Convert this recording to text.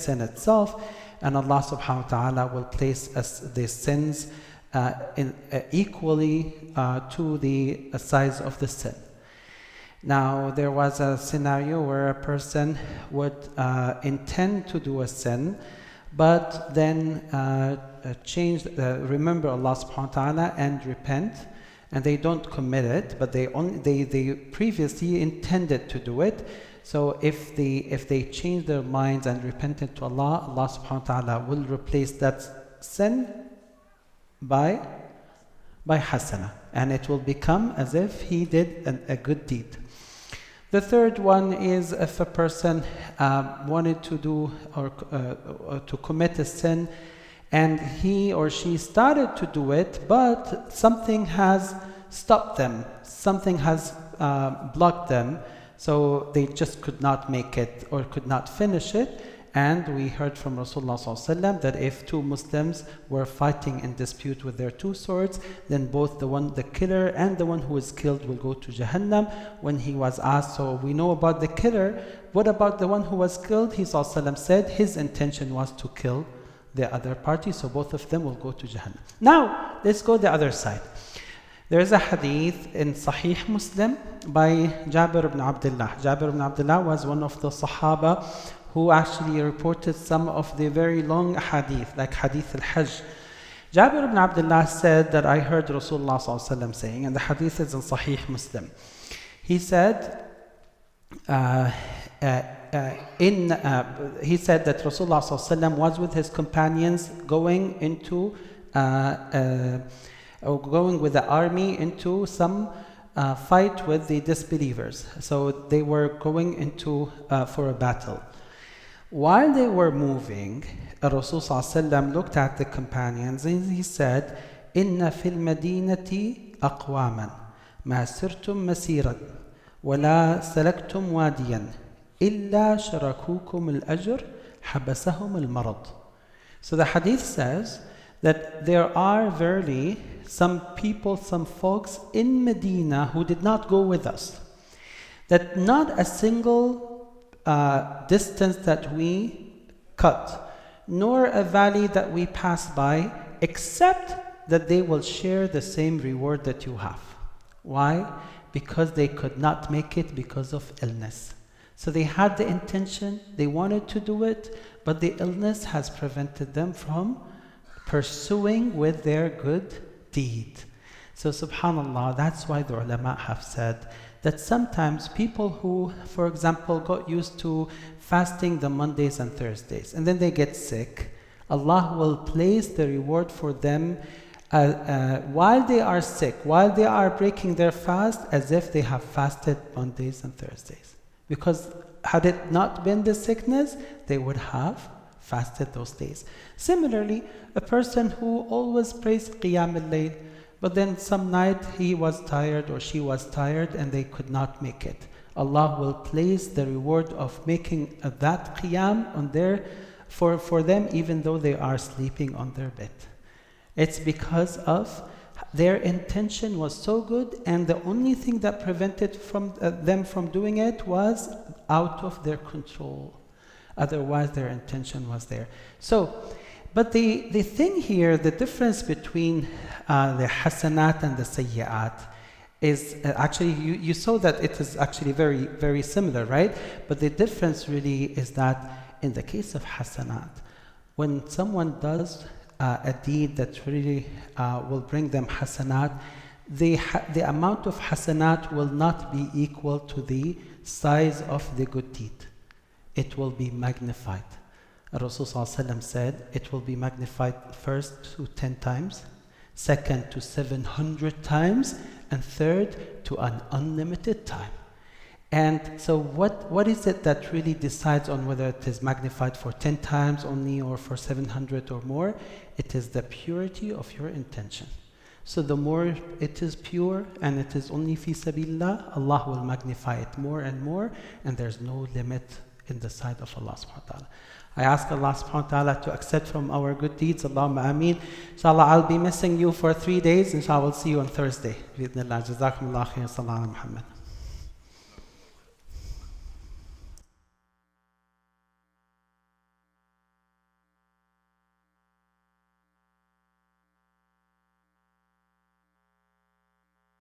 sin itself, and Allah subhanahu wa ta'ala will place us the sins equally to the size of the sin. Now, there was a scenario where a person would intend to do a sin, but then remember Allah subhanahu wa ta'ala and repent, and they don't commit it, but they previously intended to do it. So if they change their minds and repented to Allah, Allah subhanahu wa ta'ala will replace that sin by hasana, and it will become as if he did a good deed. The third one is if a person wanted to do or to commit a sin, and he or she started to do it, but something has stopped them, something has blocked them, so they just could not make it or could not finish it. And we heard from Rasulullah ﷺ that if two Muslims were fighting in dispute with their two swords, then both the killer and the one who was killed will go to Jahannam. When he was asked, so we know about the killer, what about the one who was killed? He ﷺ said his intention was to kill the other party, so both of them will go to Jahannam. Now, let's go the other side. There is a hadith in Sahih Muslim by Jabir ibn Abdullah. Jabir ibn Abdullah was one of the Sahaba who actually reported some of the very long hadith, like hadith al-Hajj. Jabir ibn Abdullah said that I heard Rasulullah ﷺ saying, and the hadith is in Sahih Muslim. He said, he said that Rasulullah ﷺ was with his companions going with the army into some fight with the disbelievers. So they were going into for a battle. While they were moving, Rasul ﷺ looked at the companions and he said, "Inna fil madinati aqwaman ma sirtum masiran wala salaktum wadiyan illa sharakukum al-ajr habasahum al-marad." So the hadith says that there are verily some people, some folks in Medina who did not go with us, that not a single distance that we cut, nor a valley that we pass by, except that they will share the same reward that you have. Why? Because they could not make it because of illness. So they had the intention, they wanted to do it, but the illness has prevented them from pursuing with their good deed. So subhanAllah, that's why the ulama have said that sometimes people who, for example, got used to fasting the Mondays and Thursdays, and then they get sick, Allah will place the reward for them while they are sick, while they are breaking their fast, as if they have fasted Mondays and Thursdays. Because had it not been the sickness, they would have fasted those days. Similarly, a person who always prays Qiyam al-Layl, but then some night he was tired or she was tired and they could not make it. Allah will place the reward of making that Qiyam on for them, even though they are sleeping on their bed. It's because of their intention was so good, and the only thing that prevented them from doing it was out of their control. Otherwise, their intention was there. So, but the thing here, the difference between the hasanat and the sayyi'at is actually, you saw that it is actually very, very similar, right? But the difference really is that in the case of hasanat, when someone does a deed that really will bring them hasanat, the amount of hasanat will not be equal to the size of the good deed. It will be magnified. Rasul ﷺ said it will be magnified first to 10 times, second to 700 times, and third to an unlimited time. And so what is it that really decides on whether it is magnified for 10 times only or for 700 or more? It is the purity of your intention. So the more it is pure and it is only fi sabilillah, Allah will magnify it more and more, and there's no limit in the sight of Allah subhanahu wa ta'ala. I ask Allah subhanahu wa ta'ala to accept from our good deeds. Allahumma ameen. Inshallah, I'll be missing you for 3 days. Inshallah, we'll see you on Thursday. Bismillah. Jazakumullah khair. Sallallahu Muhammad.